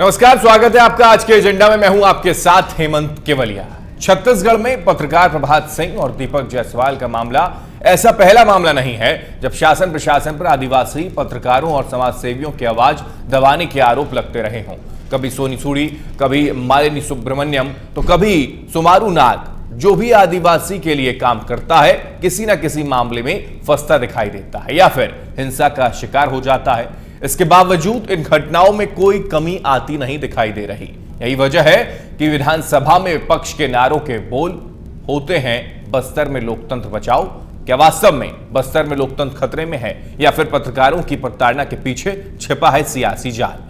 नमस्कार, स्वागत है आपका आज के एजेंडा में। मैं हूं आपके साथ हेमंत केवलिया। छत्तीसगढ़ में पत्रकार प्रभात सिंह और दीपक जायसवाल का मामला ऐसा पहला मामला नहीं है जब शासन प्रशासन पर आदिवासी पत्रकारों और समाज सेवियों की आवाज दबाने के आरोप लगते रहे हों। कभी सोनी सूड़ी, कभी मालिनी सुब्रमण्यम, तो कभी सुमारू नाग। जो भी आदिवासी के लिए काम करता है किसी न किसी मामले में फंसता दिखाई देता है या फिर हिंसा का शिकार हो जाता है। इसके बावजूद इन घटनाओं में कोई कमी आती नहीं दिखाई दे रही। यही वजह है कि विधानसभा में विपक्ष के नारों के बोल होते हैं, बस्तर में लोकतंत्र बचाओ। क्या वास्तव में बस्तर में लोकतंत्र खतरे में है या फिर पत्रकारों की प्रताड़ना के पीछे छिपा है सियासी जाल?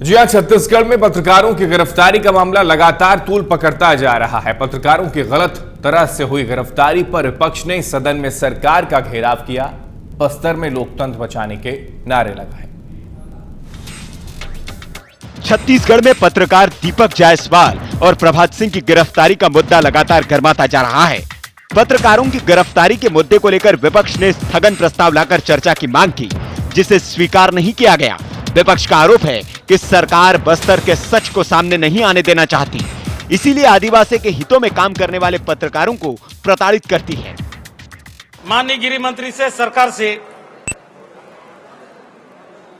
जी हाँ, छत्तीसगढ़ में पत्रकारों की गिरफ्तारी का मामला लगातार तूल पकड़ता जा रहा है। पत्रकारों की गलत तरह से हुई गिरफ्तारी पर विपक्ष ने सदन में सरकार का घेराव किया, बस्तर में लोकतंत्र बचाने के नारे लगाए। छत्तीसगढ़ में पत्रकार दीपक जायसवाल और प्रभात सिंह की गिरफ्तारी का मुद्दा लगातार गर्माता जा रहा है। पत्रकारों की गिरफ्तारी के मुद्दे को लेकर विपक्ष ने स्थगन प्रस्ताव लाकर चर्चा की मांग की, जिसे स्वीकार नहीं किया गया। विपक्ष का आरोप है कि सरकार बस्तर के सच को सामने नहीं आने देना चाहती, इसीलिए आदिवासी के हितों में काम करने वाले पत्रकारों को प्रताड़ित करती है। माननीय गृह मंत्री से सरकार से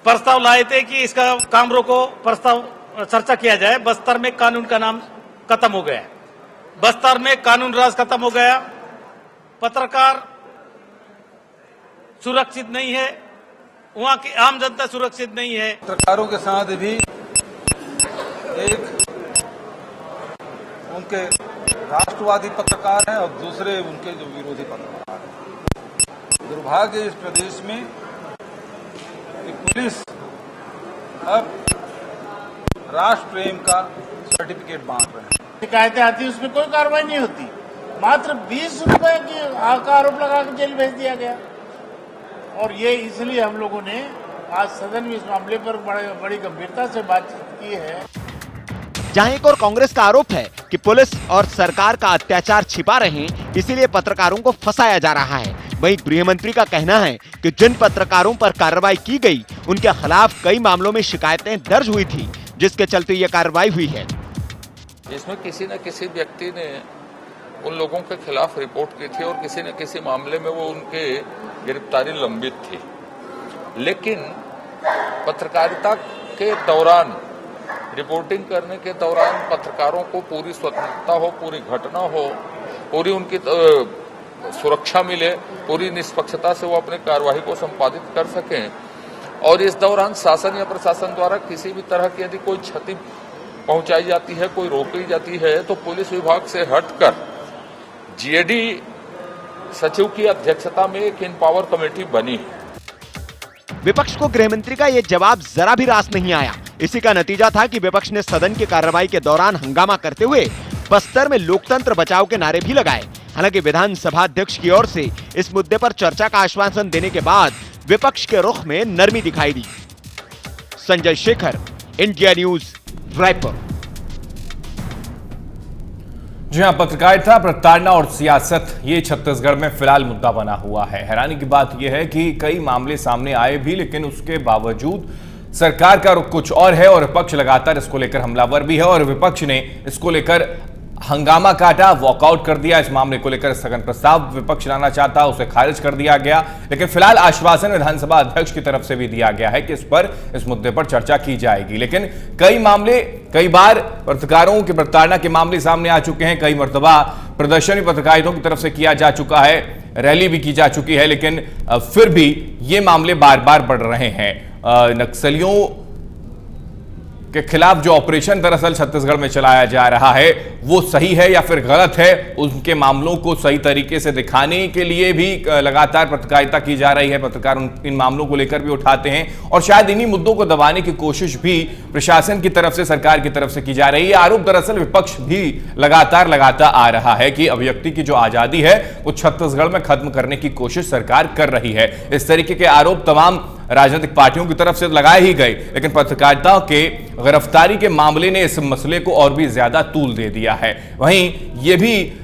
प्रस्ताव लाए थे कि इसका काम रोको, प्रस्ताव चर्चा किया जाए। बस्तर में कानून का नाम खत्म हो गया, बस्तर में कानून राज खत्म हो गया, पत्रकार सुरक्षित नहीं है, वहां की आम जनता सुरक्षित नहीं है। पत्रकारों के साथ भी एक उनके राष्ट्रवादी पत्रकार हैं और दूसरे उनके जो विरोधी पत्रकार हैं। दुर्भाग्य इस प्रदेश में कि पुलिस अब राष्ट्र प्रेम का सर्टिफिकेट बांट रहे हैं। शिकायतें आती, उसमें कोई कार्रवाई नहीं होती। मात्र 20 रुपए का आरोप लगाकर जेल भेज दिया गया। और ये इसलिए हम लोगों ने आज सदन में इस मामले पर बड़ी गंभीरता से बातचीत की है। जहां एक और कांग्रेस का आरोप है कि पुलिस और सरकार का अत्याचार छिपा रहे, इसीलिए पत्रकारों को फंसाया जा रहा है। वहीं गृह मंत्री का कहना है कि जिन पत्रकारों पर कार्रवाई की गई, उनके खिलाफ कई मामलों में शिकायतें दर्ज हुई थी, जिसके चलते ये कार्रवाई हुई है। इसमें किसी न किसी व्यक्ति ने उन लोगों के खिलाफ रिपोर्ट की थी और किसी न किसी मामले में वो उनके गिरफ्तारी लंबित थी। लेकिन पत्रकारिता के दौरान, रिपोर्टिंग करने के दौरान पत्रकारों को पूरी स्वतंत्रता हो, पूरी घटना हो, पूरी उनकी सुरक्षा मिले, पूरी निष्पक्षता से वो अपनी कार्यवाही को संपादित कर सकें। और इस दौरान शासन या प्रशासन द्वारा किसी भी तरह की यदि कोई क्षति पहुंचाई जाती है, कोई रोकी जाती है, तो पुलिस विभाग से हटकर जीएडी सचिव की अध्यक्षता में एक इनपावर कमेटी बनी है। विपक्ष को गृह मंत्री का ये जवाब जरा भी रास नहीं आया। इसी का नतीजा था कि विपक्ष ने सदन की कार्रवाई के दौरान हंगामा करते हुए बस्तर में लोकतंत्र बचाओ के नारे भी लगाए। हालांकि विधानसभा अध्यक्ष की ओर से इस मुद्दे पर चर्चा का आश्वासन देने के बाद विपक्ष के रुख में नरमी दिखाई दी। Sanjay Shekhar, India news, Raipur. जी हाँ, पत्रकारिता, प्रताड़ना और सियासत, ये छत्तीसगढ़ में फिलहाल मुद्दा बना हुआ है। हैरानी की बात यह है कि कई मामले सामने आए भी, लेकिन उसके बावजूद सरकार का रुख कुछ और है और विपक्ष लगातार इसको लेकर हमलावर भी है। और विपक्ष ने इसको लेकर हंगामा काटा, वॉकआउट कर दिया। इस मामले को लेकर स्थगन प्रस्ताव विपक्ष लाना चाहता, उसे खारिज कर दिया गया। लेकिन फिलहाल आश्वासन विधानसभा अध्यक्ष की तरफ से भी दिया गया है कि इस मुद्दे पर चर्चा की जाएगी। लेकिन कई बार पत्रकारों की प्रताड़ना के मामले सामने आ चुके हैं। कई मर्तबा प्रदर्शन भी पत्रकारियों की तरफ से किया जा चुका है, रैली भी की जा चुकी है, लेकिन फिर भी ये मामले बार बार बढ़ रहे हैं। नक्सलियों के खिलाफ जो ऑपरेशन दरअसल छत्तीसगढ़ में चलाया जा रहा है, वो सही है या फिर गलत है, उनके मामलों को सही तरीके से दिखाने के लिए भी लगातार पत्रकारिता की जा रही है। पत्रकार इन मामलों को लेकर भी उठाते हैं और शायद इन्हीं मुद्दों को दबाने की कोशिश भी प्रशासन की तरफ से, सरकार की तरफ से की जा रही है। आरोप दरअसल विपक्ष भी लगातार लगाता आ रहा है कि अभिव्यक्ति की जो आजादी है वो छत्तीसगढ़ में खत्म करने की कोशिश सरकार कर रही है। इस तरीके के आरोप तमाम राजनीतिक पार्टियों की तरफ से लगाए ही गए, लेकिन पत्रकारिता के गिरफ्तारी के मामले ने इस मसले को और भी ज्यादा तूल दे दिया है। वहीं यह भी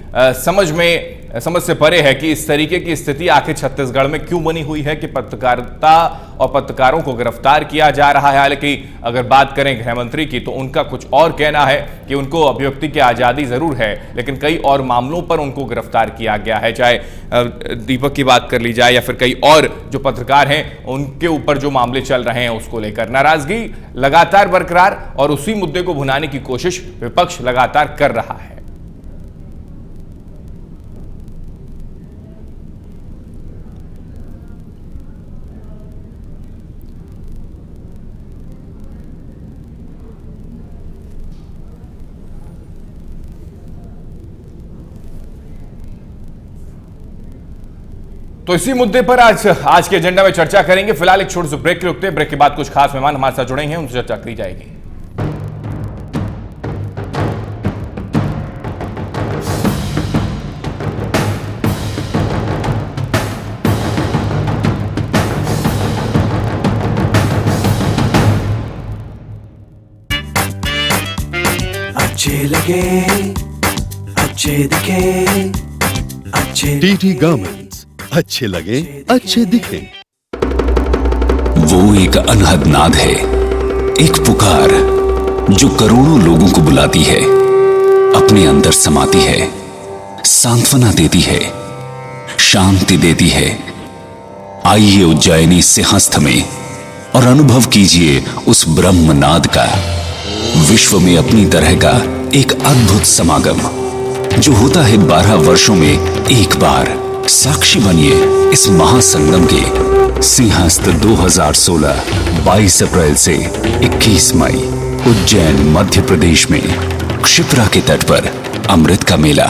समझ से परे है कि इस तरीके की स्थिति आखिर छत्तीसगढ़ में क्यों बनी हुई है कि पत्रकारिता और पत्रकारों को गिरफ्तार किया जा रहा है। हालांकि अगर बात करें गृह मंत्री की तो उनका कुछ और कहना है कि उनको अभिव्यक्ति की आजादी जरूर है, लेकिन कई और मामलों पर उनको गिरफ्तार किया गया है। चाहे दीपक की बात कर ली जाए या फिर कई और जो पत्रकार हैं उनके ऊपर जो मामले चल रहे हैं उसको लेकर नाराजगी लगातार बरकरार और उसी मुद्दे को भुनाने की कोशिश विपक्ष लगातार कर रहा है। तो इसी मुद्दे पर आज के एजेंडा में चर्चा करेंगे। फिलहाल एक छोटे से ब्रेक के रुकते हैं। ब्रेक के बाद कुछ खास मेहमान हमारे साथ जुड़ेंगे, उनसे चर्चा की जाएगी। अच्छे लगे, अच्छे दिखे, अच्छे टीटी गारमेंट्स, अच्छे लगे, अच्छे दिखे। वो एक अनहद नाद है, एक पुकार जो करोड़ों लोगों को बुलाती है, अपने अंदर समाती है, सांत्वना देती है, शांति देती है। आइए उज्जैनी सिंहस्थ में और अनुभव कीजिए उस ब्रह्मनाद का, विश्व में अपनी तरह का एक अद्भुत समागम जो होता है 12 वर्षों में एक बार। साक्षी बनिए इस महासंगम के। सिंहस्थ 2016 22 अप्रैल से 21 मई उज्जैन मध्य प्रदेश में क्षिप्रा के तट पर अमृत का मेला।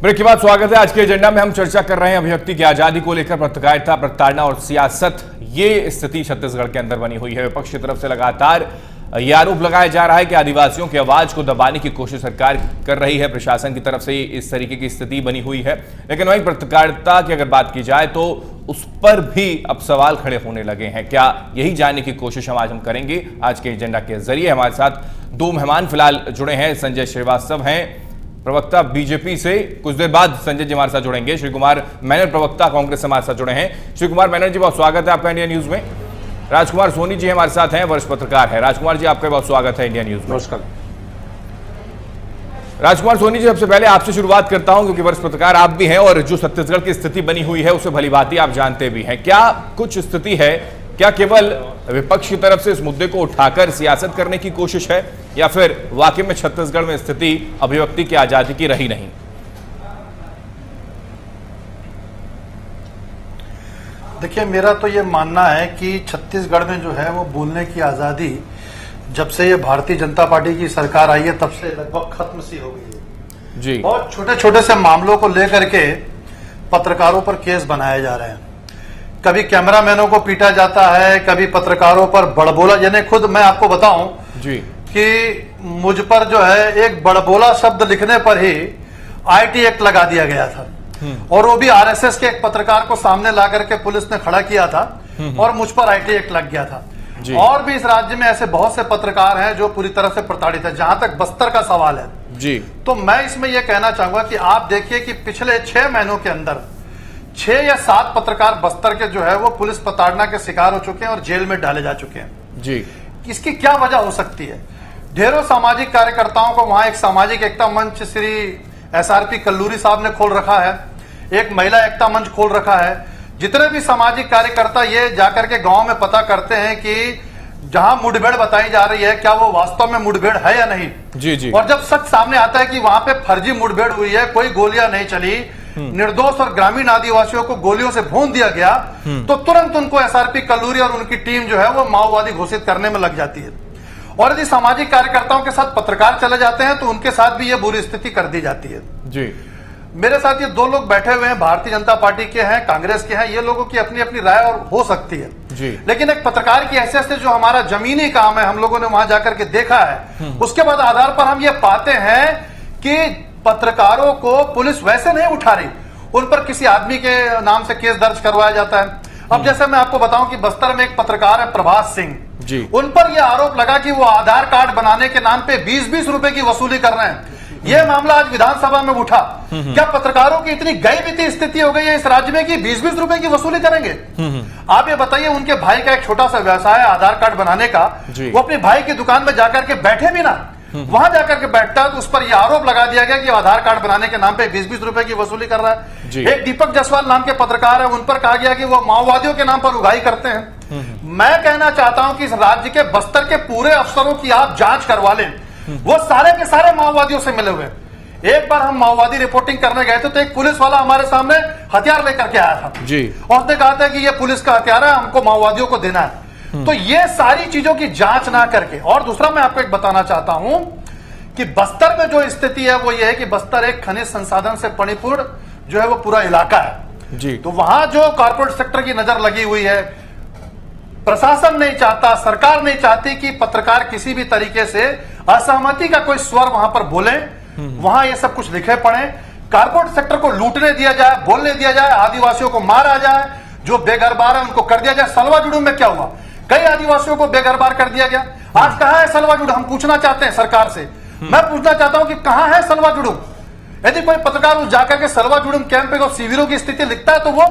ब्रेक के बाद स्वागत है। आज के एजेंडा में हम चर्चा कर रहे हैं अभिव्यक्ति की आजादी को लेकर। पत्रकारिता, प्रताड़ना और सियासत, ये स्थिति छत्तीसगढ़ के अंदर बनी हुई है। विपक्ष की तरफ से लगातार यह आरोप लगाया जा रहा है कि आदिवासियों की आवाज को दबाने की कोशिश सरकार कर रही है। प्रशासन की तरफ से इस तरीके की स्थिति बनी हुई है, लेकिन वहीं पत्रकारिता की अगर बात की जाए तो उस पर भी अब सवाल खड़े होने लगे हैं। क्या, यही जानने की कोशिश हम आज करेंगे आज के एजेंडा के जरिए। हमारे साथ दो मेहमान फिलहाल जुड़े हैं। संजय श्रीवास्तव हैं, प्रवक्ता बीजेपी से। कुछ देर बाद संजय जी हमारे साथ जुड़ेंगे। श्री कुमार मेनन, प्रवक्ता कांग्रेस से हमारे साथ जुड़े हैं। श्री कुमार मेनन जी, बहुत स्वागत है आपका इंडिया न्यूज में। राजकुमार सोनी जी हमारे साथ हैं, वरिष्ठ पत्रकार है। राजकुमार जी, आपका बहुत स्वागत है इंडिया न्यूज में। नमस्कार। राजकुमार सोनी जी, सबसे पहले आपसे शुरुआत करता हूं क्योंकि वरिष्ठ पत्रकार आप भी हैं और जो छत्तीसगढ़ की स्थिति बनी हुई है उसे भलीभांति आप जानते भी हैं। क्या कुछ स्थिति है, क्या केवल विपक्ष की तरफ से इस मुद्दे को उठाकर सियासत करने की कोशिश है या फिर वाकई में छत्तीसगढ़ में स्थिति अभिव्यक्ति की आजादी की रही नहीं? देखिए, मेरा तो ये मानना है कि छत्तीसगढ़ में जो है वो बोलने की आजादी जब से ये भारतीय जनता पार्टी की सरकार आई है तब से लगभग खत्म सी हो गई है जी। बहुत छोटे छोटे से मामलों को लेकर के पत्रकारों पर केस बनाए जा रहे हैं। कभी कैमरामैनों को पीटा जाता है, कभी पत्रकारों पर बड़बोला। यानी खुद मैं आपको बताऊं जी कि मुझ पर जो है एक बड़बोला शब्द लिखने पर ही आईटी एक्ट लगा दिया गया था, और वो भी आरएसएस के एक पत्रकार को सामने ला करके पुलिस ने खड़ा किया था और मुझ पर आईटी एक्ट लग गया था। और भी इस राज्य में ऐसे बहुत से पत्रकार हैं जो पूरी तरह से प्रताड़ित है। जहां तक बस्तर का सवाल है जी, तो मैं इसमें यह कहना चाहूंगा कि आप देखिए कि पिछले 6 महीनों के अंदर 6 या 7 पत्रकार बस्तर के जो है वो पुलिस प्रताड़ना के शिकार हो चुके हैं और जेल में डाले जा चुके हैं जी। इसकी क्या वजह हो सकती है? ढेरों सामाजिक कार्यकर्ताओं को वहां एक सामाजिक एकता मंच श्री एसआरपी कल्लूरी साहब ने खोल रखा है, एक महिला एकता मंच खोल रखा है। जितने भी सामाजिक कार्यकर्ता ये जाकर के गांव में पता करते हैं कि जहां मुठभेड़ बताई जा रही है, क्या वो वास्तव में मुठभेड़ है या नहीं। जी जी। और जब सच सामने आता है कि वहां पे फर्जी मुठभेड़ हुई है, कोई गोलियां नहीं चली, निर्दोष और ग्रामीण आदिवासियों को गोलियों से भून दिया गया, तो तुरंत उनको एसआरपी कल्लूरी और उनकी टीम जो है वो माओवादी घोषित करने में लग जाती है। और यदि सामाजिक कार्यकर्ताओं के साथ पत्रकार चले जाते हैं तो उनके साथ भी ये बुरी स्थिति कर दी जाती है। जी। मेरे साथ ये दो लोग बैठे हुए हैं, भारतीय जनता पार्टी के हैं, कांग्रेस के हैं, ये लोगों की अपनी अपनी राय और हो सकती है जी। लेकिन एक पत्रकार की हैसियत से जो हमारा जमीनी काम है, हम लोगों ने वहां जाकर के देखा है, उसके बाद आधार पर हम ये पाते हैं कि पत्रकारों को पुलिस वैसे नहीं उठा रही, उन पर किसी आदमी के नाम से केस दर्ज करवाया जाता है। अब जैसे मैं आपको बताऊं कि बस्तर में एक पत्रकार है प्रभात सिंह जी, उन पर यह आरोप लगा कि वो आधार कार्ड बनाने के नाम पे 20-20 रुपए की वसूली कर रहे हैं। यह मामला आज विधानसभा में उठा। क्या पत्रकारों की इतनी गई बीती स्थिति हो गई है इस राज्य में कि 20-20 रुपए की वसूली करेंगे? आप ये बताइए, उनके भाई का एक छोटा सा व्यवसाय है आधार कार्ड बनाने का, वो अपने भाई की दुकान में जाकर के बैठे भी ना, वहां जाकर के बैठता है तो उस पर यह आरोप लगा दिया गया कि आधार कार्ड बनाने के नाम पे 20-20 रुपए की वसूली कर रहा है। एक दीपक जायसवाल नाम के पत्रकार है, उन पर कहा गया कि वो माओवादियों के नाम पर उगाही करते हैं। मैं कहना चाहता हूं कि इस राज्य के बस्तर के पूरे अफसरों की आप जांच करवा लें, वो सारे के सारे माओवादियों से मिले हुए। एक बार हम माओवादी रिपोर्टिंग करने गए थे तो एक पुलिस वाला हमारे सामने हथियार लेकर के आया था जी, और उसने कहा था कि ये पुलिस का हथियार है, हमको माओवादियों को देना है। तो ये सारी चीजों की जांच ना करके, और दूसरा मैं आपको एक बताना चाहता हूं कि बस्तर में जो स्थिति है वो ये है कि बस्तर एक खनिज संसाधन से परिपूर्ण जो है वो पूरा इलाका है जी। तो वहां जो कॉर्पोरेट सेक्टर की नजर लगी हुई है, प्रशासन नहीं चाहता, सरकार नहीं चाहती कि पत्रकार किसी भी तरीके से असहमति का कोई स्वर वहां पर बोले, वहां ये सब कुछ लिखे पड़े, कॉर्पोरेट सेक्टर को लूटने दिया जाए, बोलने दिया जाए, आदिवासियों को मारा जाए, जो बेघरबार है उनको कर दिया जाए। सलवा जुडूम में क्या हुआ, कई आदिवासियों को बेघरबार कर दिया गया। आज कहां है सलवा जुडूम, हम पूछना चाहते हैं सरकार से। मैं पूछना चाहता हूं कि कहां है सलवा जुडूम। यदि कोई पत्रकार उस जाकर के सलवा जुडूम कैंप पे शिविरों की स्थिति लिखता है तो वो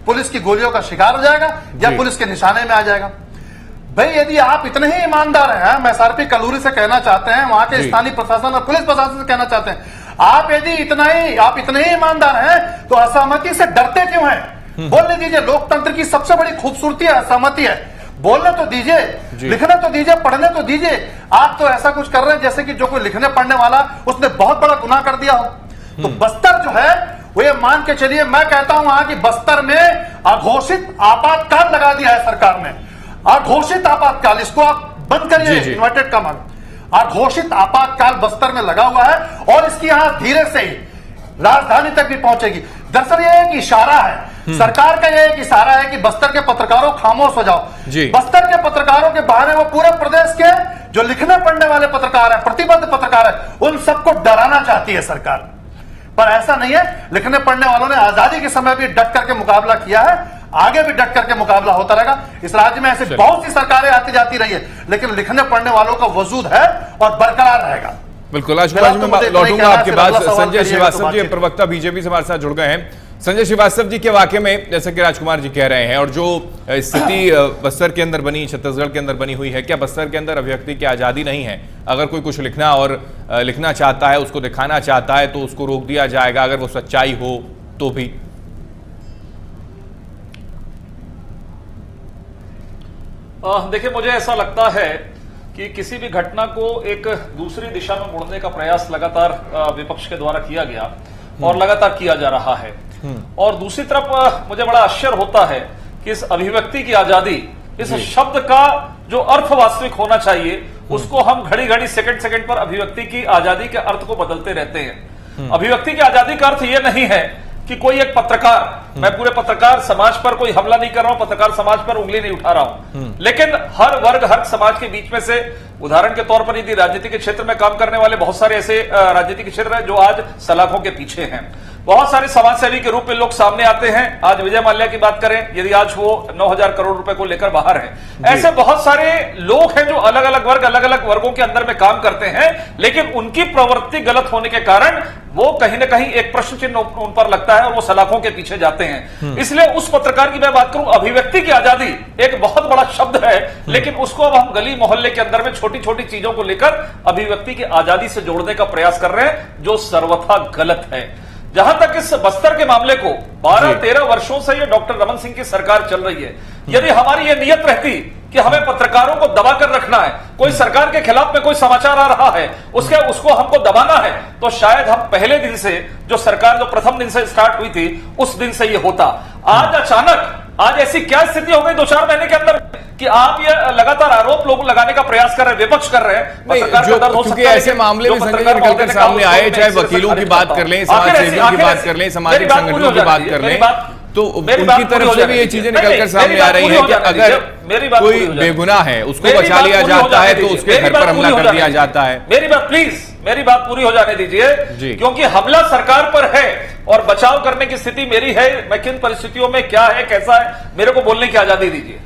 पुलिस की गोलियों का शिकार हो जाएगा या पुलिस के निशाने में आ जाएगा। भाई यदि आप इतने ही ईमानदार हैं, हम एसआरपी कल्लूरी से कहना चाहते हैं, वहां के स्थानीय प्रशासन और पुलिस प्रशासन से कहना चाहते हैं, आप यदि आप इतने ही ईमानदार हैं तो असहमति से डरते क्यों हैं? बोलने दीजिए, लोकतंत्र की सबसे बड़ी खूबसूरती है असहमति है। बोलने तो दीजिए, लिखने तो दीजिए, पढ़ने तो दीजिए। आप तो ऐसा कुछ कर रहे हैं जैसे कि जो कोई लिखने पढ़ने वाला उसने बहुत बड़ा गुनाह कर दिया हो। तो बस्तर जो है वो ये मान के चलिए, मैं कहता हूं वहां की बस्तर में अघोषित आपातकाल लगा दिया है सरकार ने। अघोषित आपातकाल, इसको आप बंद करिए, इन्वर्टेड कॉमा, अघोषित आपातकाल बस्तर में लगा हुआ है और इसकी यहां धीरे से ही राजधानी तक भी पहुंचेगी। दरअसल यह एक इशारा है, सरकार का यह एक इशारा है कि बस्तर के पत्रकारों खामोश हो जाओ। बस्तर के पत्रकारों के बहाने वो पूरे प्रदेश के जो लिखने पढ़ने वाले पत्रकार हैं, प्रतिबद्ध पत्रकार हैं, उन सबको डराना चाहती है सरकार। पर ऐसा नहीं है, लिखने पढ़ने वालों ने आजादी के समय भी डट करके मुकाबला किया है, आगे भी डट करके मुकाबला होता रहेगा। इस राज्य में ऐसे बहुत सी सरकारें आती जाती रही है, लेकिन लिखने पढ़ने वालों का वजूद है और बरकरार रहेगा। बिल्कुल, आज मैं लौटूंगा आपके पास। संजय श्रीवास्तव जी, प्रवक्ता बीजेपी से हमारे साथ जुड़ गए हैं। संजय श्रीवास्तव जी, के वाकई में जैसे कि राजकुमार जी कह रहे हैं और जो स्थिति बस्तर के अंदर बनी, छत्तीसगढ़ के अंदर बनी हुई है, क्या बस्तर के अंदर अभिव्यक्ति की आजादी नहीं है? अगर कोई कुछ लिखना और लिखना चाहता है, उसको दिखाना चाहता है तो उसको रोक दिया जाएगा, अगर वो सच्चाई हो तो भी? देखिए, मुझे ऐसा लगता है कि किसी भी घटना को एक दूसरी दिशा में मोड़ने का प्रयास लगातार विपक्ष के द्वारा किया गया और लगातार किया जा रहा है। और दूसरी तरफ मुझे बड़ा आश्चर्य होता है कि इस अभिव्यक्ति की आजादी, इस शब्द का जो अर्थ वास्तविक होना चाहिए, उसको हम घड़ी घड़ी सेकंड सेकंड पर अभिव्यक्ति की आजादी के अर्थ को बदलते रहते हैं। अभिव्यक्ति की आजादी का अर्थ यह नहीं है कि कोई एक पत्रकार, मैं पूरे पत्रकार समाज पर कोई हमला नहीं कर रहा हूं, पत्रकार समाज पर उंगली नहीं उठा रहा हूं, लेकिन हर वर्ग, हर समाज के बीच में से, उदाहरण के तौर पर यदि राजनीति के क्षेत्र में काम करने वाले बहुत सारे ऐसे राजनीति के क्षेत्र हैं जो आज सलाखों के पीछे हैं। बहुत सारे समाजसेवी के रूप में लोग सामने आते हैं। आज विजय माल्या की बात करें, यदि आज वो 9,000 करोड़ रुपए को लेकर बाहर हैं, ऐसे बहुत सारे लोग हैं जो अलग अलग वर्ग, अलग अलग वर्गों के अंदर में काम करते हैं, लेकिन उनकी प्रवृत्ति गलत होने के कारण वो कहीं ना कहीं एक प्रश्न चिन्ह उन पर लगता है और वो सलाखों के पीछे जाते हैं। इसलिए उस पत्रकार की मैं बात करूं, अभिव्यक्ति की आजादी एक बहुत बड़ा शब्द है, लेकिन उसको अब हम गली मोहल्ले के अंदर में छोटी छोटी चीजों को लेकर अभिव्यक्ति की आजादी से जोड़ने का प्रयास कर रहे हैं, जो सर्वथा गलत है। जहां तक इस बस्तर के मामले को 12-13 वर्षों से ये डॉक्टर रमन सिंह की सरकार चल रही है, यदि हमारी ये नियत रहती कि हमें पत्रकारों को दबाकर रखना है, कोई सरकार के खिलाफ में कोई समाचार आ रहा है उसको हमको दबाना है, तो शायद हम पहले दिन से जो सरकार जो प्रथम दिन से स्टार्ट हुई थी उस दिन से ये होता। आज अचानक आज ऐसी क्या स्थिति हो गई 2-4 महीने के अंदर कि आप ये लगातार आरोप लोग लगाने का प्रयास कर रहे हैं, विपक्ष कर रहे हैं। क्योंकि ऐसे मामले में संजय निकल कर सामने आए, चाहे वकीलों की बात कर लें, समाज सेवियों की बात कर लें, सामाजिक संगठनों की बात कर लें, तो उनकी तरफ से भी ये चीजें निकलकर सामने आ रही है कि अगर कोई बेगुनाह है उसको बचा लिया जाता है तो उसके घर पर हमला कर दिया जाता है। मेरी बात पूरी हो जाने दीजिए, क्योंकि हमला सरकार पर है और बचाव करने की स्थिति मेरी है। मैं किन परिस्थितियों में क्या है कैसा है मेरे को बोलने की आजादी दीजिए।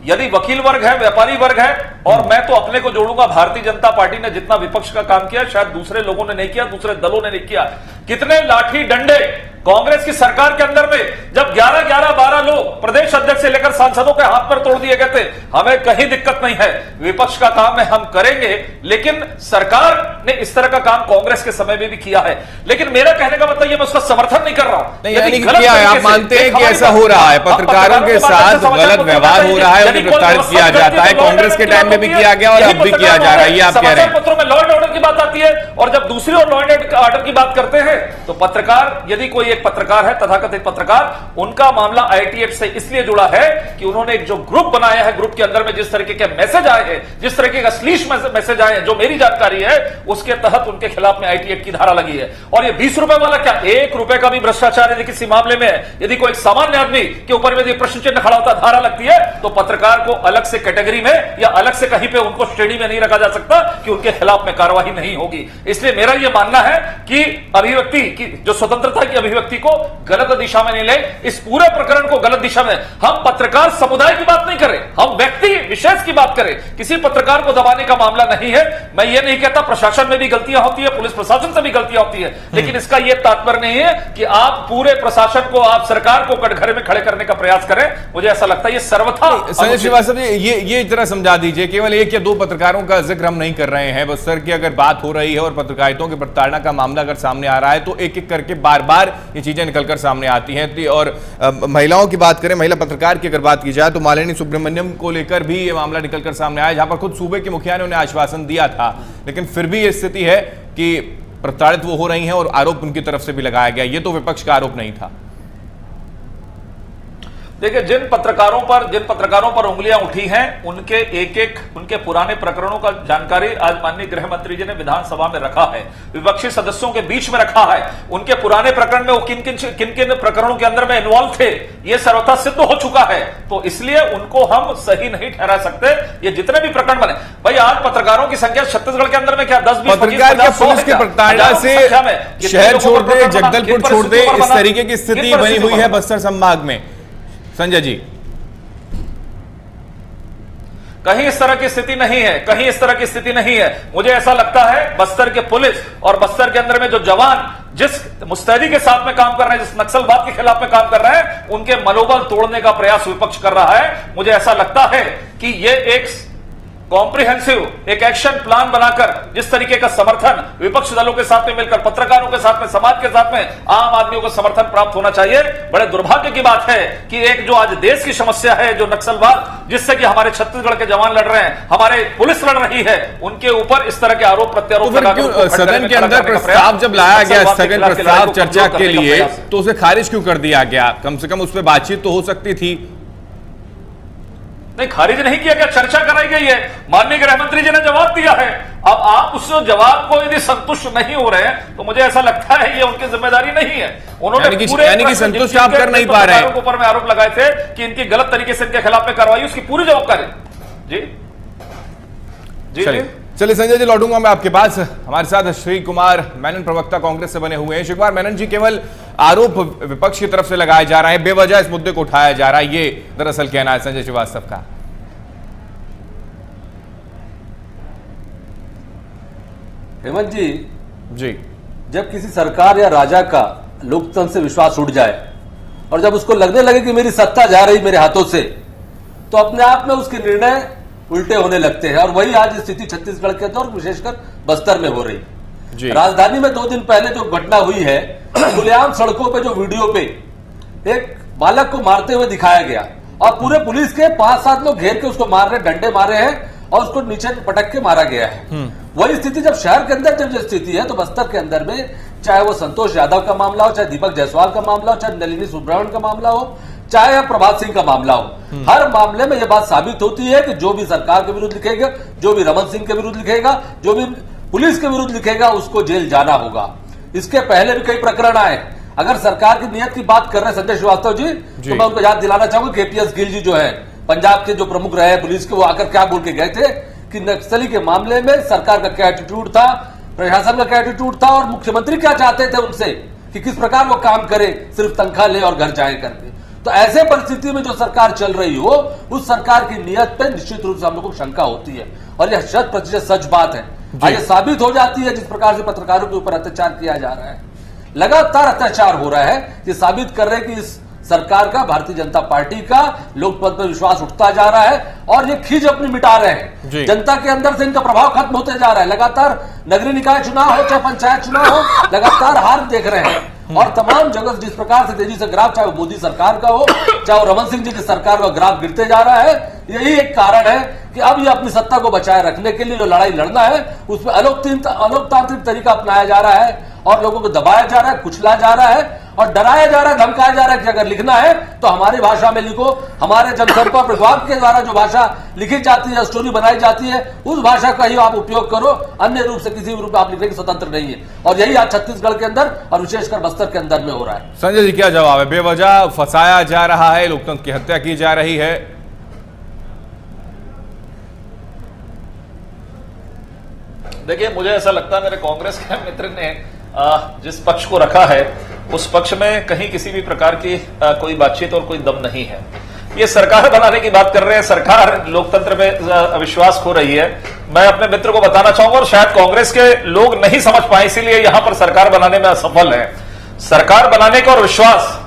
यदि वकील वर्ग है, व्यापारी वर्ग है, और मैं तो अपने को जोड़ूंगा, भारतीय जनता पार्टी ने जितना विपक्ष का काम किया शायद दूसरे लोगों ने नहीं किया, दूसरे दलों ने नहीं किया। कितने लाठी डंडे कांग्रेस की सरकार के अंदर में जब 11-12 लोग प्रदेश अध्यक्ष से लेकर सांसदों के हाथ पर तोड़ दिए गए थे, हमें कहीं दिक्कत नहीं है, विपक्ष का काम है हम करेंगे, लेकिन सरकार ने इस तरह का काम कांग्रेस के समय में भी किया है। लेकिन मेरा कहने का मतलब ये मैं उसका समर्थन नहीं कर रहा हूं। यानी किया है, आप मानते हैं कि ऐसा हो रहा है, पत्रकारों के साथ गलत व्यवहार हो रहा है, उन्हें गिरफ्तार किया जाता है, कांग्रेस के टाइम में भी किया गया और अब भी किया जा रहा है, ये आप कह रहे हैं। पत्रों में लॉ एंड ऑर्डर की बात आती है और जब दूसरी ओर लॉ एंड ऑर्डर की बात करते हैं तो पत्रकार, यदि कोई एक पत्रकार है, तथाकथित पत्रकार, उनका मामला आईटी एक्ट से इसलिए जुड़ा है कि उन्होंने एक जो ग्रुप बनाया है, ग्रुप के अंदर में जिस तरीके के मैसेज आए हैं, जिस तरीके का अश्लील मैसेज आए हैं, जो मेरी जानकारी है उसके तहत उनके खिलाफ में आईटी एक्ट की धारा लगी है। और ये 20 रुपए वाला क्या, 1 रुपए का भी भ्रष्टाचार यदि किसी मामले में है, यदि कोई सामान्य आदमी के ऊपर में प्रश्न चिन्ह खड़ा होता धारा लगती है, तो पत्रकार को अलग से कैटेगरी में या अलग से कहीं पे उनको श्रेणी में नहीं रखा जा सकता कि उनके खिलाफ में कार्रवाई नहीं होगी। इसलिए मेरा यह मानना है कि अभिव्यक्ति की जो स्वतंत्रता की अभिव्यक्ति को गलत दिशा में नहीं ले, इस पूरे प्रकरण को गलत दिशा में, हम पत्रकार समुदाय की बात नहीं करें, हम व्यक्ति विशेष की बात करें, किसी पत्रकार को दबाने का मामला नहीं है। मैं ये नहीं कहता प्रशासन में भी गलतियां होती है, पुलिस प्रशासन से भी गलतियां होती है, लेकिन इसका यह तात्पर्य नहीं है कि आप पूरे प्रशासन को, आप सरकार को कटघरे में खड़े करने का प्रयास करें। मुझे ऐसा लगता है ये सर्वथा। संजय श्रीवास्तव ये जरा समझा दीजिए, केवल 1 या 2 पत्रकारों का जिक्र हम नहीं कर रहे हैं, बस्तर की अगर बात हो रही है और पत्रकारिता की प्रताड़ना का मामला अगर सामने आ रहा है तो एक एक करके बार बार ये चीजें निकलकर सामने आती हैं। और महिलाओं की बात करें, महिला पत्रकार की अगर बात की जाए तो मालिनी सुब्रमण्यम को लेकर भी ये मामला निकलकर सामने आया, जहां पर खुद सूबे के मुखिया ने उन्हें आश्वासन दिया था, लेकिन फिर भी ये स्थिति है कि प्रताड़ित वो हो रही हैं और आरोप उनकी तरफ से भी लगाया गया। ये तो विपक्ष का आरोप नहीं था। देखिए, जिन पत्रकारों पर उंगलियां उठी हैं उनके पुराने प्रकरणों का जानकारी आज माननीय गृह मंत्री जी ने विधानसभा में रखा है, विपक्षी सदस्यों के बीच में रखा है। उनके पुराने प्रकरण में वो किन किन प्रकरणों के अंदर में इन्वॉल्व थे ये सर्वथा सिद्ध हो चुका है, तो इसलिए उनको हम सही नहीं ठहरा सकते। ये जितने भी प्रकरण बने, भाई आज पत्रकारों की संख्या छत्तीसगढ़ के अंदर में क्या 10-20 पत्रकार के पुलिस की प्रताड़ना से शहर छोड़ दे, जगदलपुर छोड़ दे, इस तरीके की स्थिति बनी हुई है बस्तर संभाग में। संजय जी, कहीं इस तरह की स्थिति नहीं है, कहीं इस तरह की स्थिति नहीं है। मुझे ऐसा लगता है बस्तर के पुलिस और बस्तर के अंदर में जो जवान जिस मुस्तैदी के साथ में काम कर रहे हैं, जिस नक्सलवाद के खिलाफ में काम कर रहे हैं, उनके मनोबल तोड़ने का प्रयास विपक्ष कर रहा है। मुझे ऐसा लगता है कि ये एक कॉम्प्रिहेंसिव एक एक्शन प्लान बनाकर जिस तरीके का समर्थन विपक्ष दलों के साथ में मिलकर, पत्रकारों के साथ में, समाज के साथ में आम आदमियों को समर्थन प्राप्त होना चाहिए। बड़े दुर्भाग्य की बात है कि एक जो आज देश की समस्या है, जो नक्सलवाद, जिससे कि हमारे छत्तीसगढ़ के जवान लड़ रहे हैं, हमारे पुलिस लड़ रही है, उनके ऊपर इस तरह के आरोप प्रत्यारोप लगाकर सदन के अंदर प्रस्ताव जब लाया गया, स्थगन प्रस्ताव चर्चा के लिए, तो उसे खारिज क्यों कर दिया गया? कम से कम उस पर बातचीत तो हो सकती थी। नहीं, खारिज नहीं किया गया, चर्चा कराई गई है, माननीय गृह मंत्री जी ने जवाब दिया है। अब आप उस जवाब को यदि संतुष्ट नहीं हो रहे हैं तो मुझे ऐसा लगता है ये उनकी जिम्मेदारी नहीं है। उन्होंने यानी कि संतुष्ट आप कर नहीं पा रहे हैं, ऊपर में आरोप लगाए थे कि इनकी गलत तरीके से इनके खिलाफ में कार्रवाई, उसकी पूरी जवाबदारी। जी चलिए संजय जी, लौटूंगा मैं आपके पास। हमारे साथ श्री कुमार मेनन, प्रवक्ता कांग्रेस से बने हुए हैं। श्री कुमार मेनन जी, केवल आरोप विपक्ष की तरफ से लगाए जा रहे हैं, बेवजह इस मुद्दे को उठाया जा रहा है, ये दरअसल कहना है संजय श्रीवास्तव का। हेमंत जी, जब किसी सरकार या राजा का लोकतंत्र से विश्वास उठ जाए और जब उसको लगने लगे कि मेरी सत्ता जा रही मेरे हाथों से, तो अपने आप में उसके निर्णय उल्टे होने लगते हैं। और वही आज स्थिति छत्तीसगढ़ के अंदर विशेषकर बस्तर में हो रही। राजधानी में 2 दिन पहले जो घटना हुई है, खुलेआम सड़कों पे जो वीडियो पे एक बालक को मारते हुए दिखाया गया और पूरे पुलिस के 5-7 लोग घेर के उसको मार रहे, डंडे मारे हैं और उसको नीचे पटक के मारा गया है। वही स्थिति जब शहर के अंदर जब स्थिति है, तो बस्तर के अंदर में चाहे वो संतोष यादव का मामला हो, चाहे दीपक जायसवाल का मामला हो, चाहे नलिनी सुब्रमण्यम का मामला हो, चाहे प्रभात सिंह का मामला हो, हर मामले में यह बात साबित होती है कि जो भी सरकार के विरुद्ध लिखेगा, जो भी रमन सिंह के विरुद्ध लिखेगा, जो भी पुलिस के विरुद्ध लिखेगा, उसको जेल जाना होगा। इसके पहले भी कई प्रकरण आए। अगर सरकार की नियत की बात कर रहे हैं संजय श्रीवास्तव जी, तो मैं उनको याद दिलाना चाहूंगा केपीएस गिल जी जो है पंजाब के जो प्रमुख रहे पुलिस के, वो आकर क्या बोल के गए थे कि नक्सली के मामले में सरकार का क्या एटीट्यूड था, प्रशासन का क्या एटीट्यूड था और मुख्यमंत्री क्या चाहते थे उनसे कि किस प्रकार वो काम करे, सिर्फ तनख्वाह ले और घर जाए करके। तो ऐसे परिस्थिति में जो सरकार चल रही हो, उस सरकार की नियत पे निश्चित रूप से हम लोगों को शंका होती है और यह 100% सच बात है। ये साबित हो जाती है जिस प्रकार से पत्रकारों के ऊपर अत्याचार किया जा रहा है, लगातार अत्याचार हो रहा है। ये साबित कर रहे हैं कि इस सरकार का, भारतीय जनता पार्टी का लोकतंत्र पर विश्वास उठता जा रहा है और ये खींच अपनी मिटा रहे हैं। जनता के अंदर से इनका प्रभाव खत्म होते जा रहा है। लगातार नगरीय निकाय चुनाव हो चाहे पंचायत चुनाव हो, लगातार हार देख रहे हैं और तमाम जगह जिस प्रकार से तेजी से ग्राफ, चाहे वो मोदी सरकार का हो, चाहे वो रमन सिंह जी की सरकार का ग्राफ गिरते जा रहा है। यही एक कारण है कि अब ये अपनी सत्ता को बचाए रखने के लिए जो लड़ाई लड़ना है, उसमें अलोकतांत्रिक तरीका अपनाया जा रहा है और लोगों को दबाया जा रहा है, कुचला जा रहा है और डराया जा रहा है, धमकाया जा रहा है कि अगर लिखना है तो हमारी भाषा में लिखो। हमारे जनसंपर्क विभाग के द्वारा जो भाषा लिखी जाती है, स्टोरी बनाई जाती है, उस भाषा का ही आप उपयोग करो, अन्य रूप से किसी भी रूप में आप लिखने की स्वतंत्र नहीं है। और यही आज छत्तीसगढ़ के अंदर और विशेषकर बस्तर के अंदर में हो रहा है। संजय जी क्या जवाब है? बेवजह फंसाया जा रहा है, लोकतंत्र की हत्या की जा रही है। देखिए, मुझे ऐसा लगता है मेरे कांग्रेस के मित्र ने जिस पक्ष को रखा है उस पक्ष में कहीं किसी भी प्रकार की कोई बातचीत और कोई दम नहीं है। ये सरकार बनाने की बात कर रहे हैं, सरकार लोकतंत्र में विश्वास खो रही है। मैं अपने मित्र को बताना चाहूंगा और शायद कांग्रेस के लोग नहीं समझ पाए, इसीलिए यहां पर सरकार बनाने में असफल है। सरकार बनाने का और विश्वास,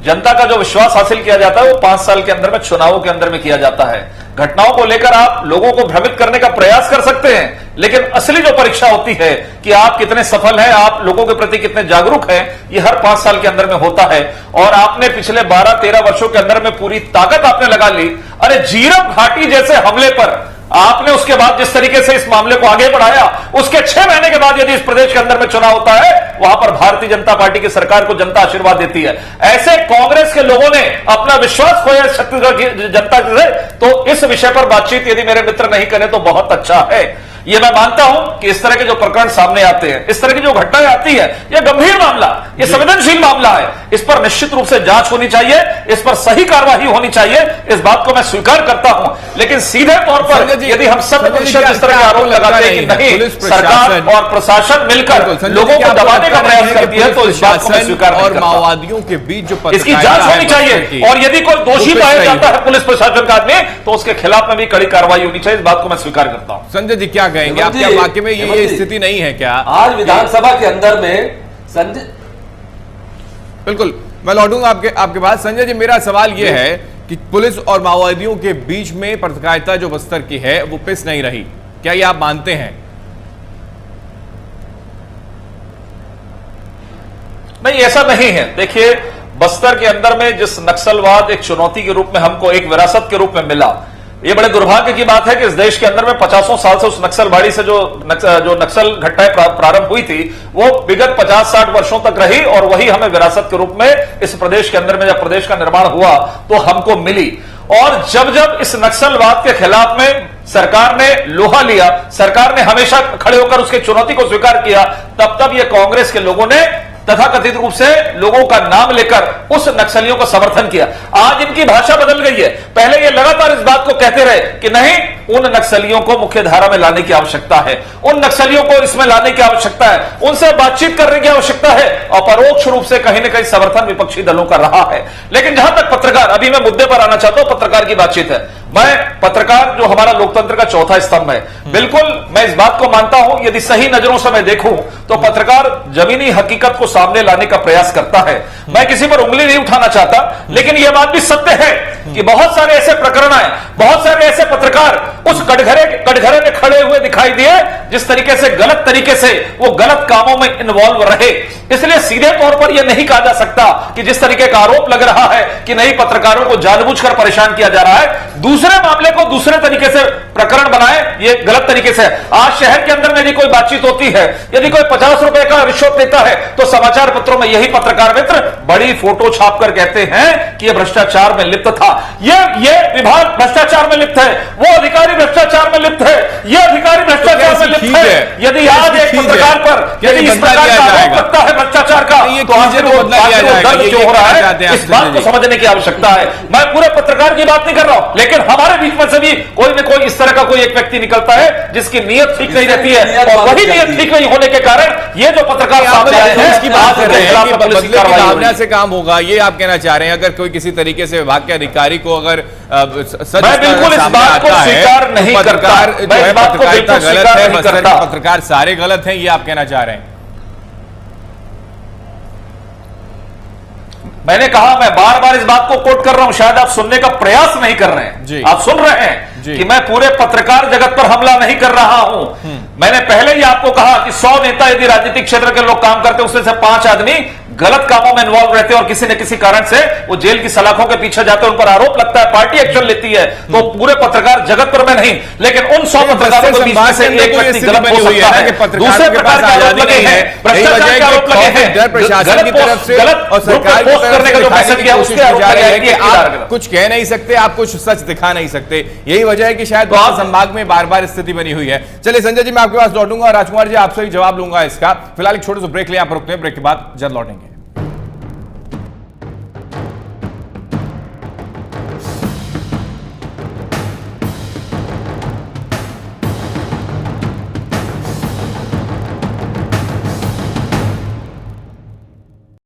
जनता का जो विश्वास हासिल किया जाता है वो 5 साल के अंदर में, चुनावों के अंदर में किया जाता है। घटनाओं को लेकर आप लोगों को भ्रमित करने का प्रयास कर सकते हैं, लेकिन असली जो परीक्षा होती है कि आप कितने सफल हैं, आप लोगों के प्रति कितने जागरूक हैं, ये हर 5 साल के अंदर में होता है। और आपने पिछले 12-13 वर्षों के अंदर में पूरी ताकत आपने लगा ली। अरे जीरम घाटी जैसे हमले पर आपने उसके बाद जिस तरीके से इस मामले को आगे बढ़ाया, उसके 6 महीने के बाद यदि इस प्रदेश के अंदर में चुनाव होता है, वहां पर भारतीय जनता पार्टी की सरकार को जनता आशीर्वाद देती है। ऐसे कांग्रेस के लोगों ने अपना विश्वास खोया छत्तीसगढ़ की जनता से, तो इस विषय पर बातचीत यदि मेरे मित्र नहीं करें तो बहुत अच्छा है। ये मैं मानता हूं कि इस तरह के जो प्रकरण सामने आते हैं, इस तरह की जो घटनाएं आती है, यह गंभीर मामला, यह संवेदनशील मामला है। इस पर निश्चित रूप से जांच होनी चाहिए, इस पर सही कार्रवाई होनी चाहिए, इस बात को मैं स्वीकार करता हूं। लेकिन सीधे तौर पर यदि हम 100% इस तरह के आरोप लगाते हैं कि नहीं, सरकार और प्रशासन मिलकर लोगों को दबाने का प्रयास करती है, तो इस बात को मैं स्वीकार नहीं करता। माओवादियों के बीच जो इसकी जांच होनी चाहिए और यदि कोई दोषी पाया जाता है पुलिस प्रशासन का आदमी, तो उसके खिलाफ में भी कड़ी कार्रवाई होनी चाहिए। इस बात को मैं स्वीकार करता हूं। संजय जी क्या कहेंगे? आप क्या वाकई में ये स्थिति नहीं है क्या आज विधानसभा के अंदर में? संजय, बिल्कुल मैं लौटूंगा आपके पास। संजय जी, मेरा सवाल ये है कि पुलिस और माओवादियों के बीच में पत्रकारिता जो बस्तर की है वो पिस नहीं रही, क्या ये आप मानते हैं? नहीं, ऐसा नहीं है। देखिए, बस्तर के अंदर में जिस नक्सलवाद एक चुनौती के रूप में हमको एक विरासत के रूप में मिला, ये बड़े दुर्भाग्य की बात है कि इस देश के अंदर में 50 साल से उस नक्सलवाड़ी से जो नक्सल घटनाएं प्रारंभ हुई थी, वो विगत 50-60 वर्षों तक रही और वही हमें विरासत के रूप में इस प्रदेश के अंदर में जब प्रदेश का निर्माण हुआ तो हमको मिली। और जब जब इस नक्सलवाद के खिलाफ में सरकार ने लोहा लिया, सरकार ने हमेशा खड़े होकर उसकी चुनौती को स्वीकार किया, तब तब ये कांग्रेस के लोगों ने तथाकथित रूप से लोगों का नाम लेकर उस नक्सलियों को समर्थन किया। आज इनकी भाषा बदल गई है। पहले ये लगातार इस बात को कहते रहे कि नहीं, उन नक्सलियों को मुख्य धारा में लाने की आवश्यकता है, उन नक्सलियों को इसमें लाने की आवश्यकता है, उनसे बातचीत करने की आवश्यकता है, और परोक्ष रूप से कहीं न कहीं समर्थन विपक्षी दलों का रहा है। लेकिन जहां तक पत्रकार, अभी मैं मुद्दे पर आना चाहता हूं, पत्रकार की बातचीत है, मैं पत्रकार जो हमारा लोकतंत्र का चौथा स्तंभ है, बिल्कुल मैं इस बात को मानता हूं, यदि सही नजरों से मैं देखूं तो पत्रकार जमीनी हकीकत को सामने लाने का प्रयास करता है। मैं किसी पर उंगली नहीं उठाना चाहता, लेकिन यह बात भी सत्य है कि बहुत सारे ऐसे प्रकरण आए, बहुत सारे ऐसे पत्रकार उस कटघरे में खड़े हुए दिखाई दिए जिस तरीके से गलत तरीके से वो गलत कामों में इन्वॉल्व रहे। इसलिए सीधे तौर पर यह नहीं कहा जा सकता कि जिस तरीके का आरोप लग रहा है कि नहीं पत्रकारों को जानबूझकर परेशान किया जा रहा है, दूसरे मामले को दूसरे तरीके से प्रकरण बनाए, ये गलत तरीके से। आज शहर के अंदर में यदि कोई बातचीत होती है, यदि कोई 50 रुपए का रिश्वत देता है, तो समाचार पत्रों में यही पत्रकार मित्र बड़ी फोटो छापकर कहते हैं कि यह भ्रष्टाचार में लिप्त था, ये विभाग भ्रष्टाचार में लिप्त है, वो अधिकारी भ्रष्टाचार में लिप्त है, ये अधिकारी भ्रष्टाचार में लिप्त है। यदि आज एक पत्रकार पर यदि इस प्रकार का आरोप लगता है भ्रष्टाचार का, तो आखिर वो दर्द जो हो रहा है, इस बात को समझने की आवश्यकता है। मैं पूरे पत्रकार की बात नहीं कर रहा हूं, लेकिन हमारे बीच में से भी कोई न कोई इस तरह का कोई एक व्यक्ति निकलता है जिसकी नीयत ठीक नहीं रहती है, और वही नीयत ठीक नहीं होने के कारण ये जो पत्रकार सामने आए हैं, इसकी बात कर रहे हैं कि बदले की भावना से काम होगा, ये आप कहना चाह रहे हैं। अगर कोई किसी तरीके से विभाग के अधिकारी को अगर सच मैं बिल्कुल इस बात को स्वीकार नहीं करता, मैं इस बात को बिल्कुल स्वीकार नहीं करता। पत्रकार सारे गलत हैं, ये आप कहना चाह रहे हैं। मैंने कहा, मैं बार बार इस बात को कोट कर रहा हूं, शायद आप सुनने का प्रयास नहीं कर रहे हैं। आप सुन रहे हैं कि मैं पूरे पत्रकार जगत पर हमला नहीं कर रहा हूं। मैंने पहले ही आपको कहा कि 100 नेता यदि राजनीतिक क्षेत्र के लोग काम करते, उसमें से 5 आदमी गलत कामों में इन्वॉल्व रहते हैं और किसी न किसी कारण से वो जेल की सलाखों के पीछे जाते हैं, उन पर आरोप लगता है, पार्टी एक्शन लेती है, तो पूरे पत्रकार जगत पर मैं नहीं, लेकिन उन 100 पत्रकारों के बीच में से एक व्यक्ति गलत हो सकता है। दूसरे प्रकार के आरोप लगे हैं, भ्रष्टाचार के आरोप लगे हैं, प्रशासन की तरफ से और सरकार की तरफ से दिखाने की कोशिश की जा रही है कि आप कुछ कह नहीं सकते, आप कुछ सच दिखा नहीं सकते। यही वजह है कि शायद संभाग में बार बार स्थिति बनी हुई है। चलिए संजय जी, मैं आपके पास लौटूंगा और राजकुमार जी आपसे भी जवाब लूंगा इसका। फिलहाल एक छोटे से ब्रेक ले, यहाँ पर रुकते हैं, ब्रेक के बाद जल्द लौटेंगे।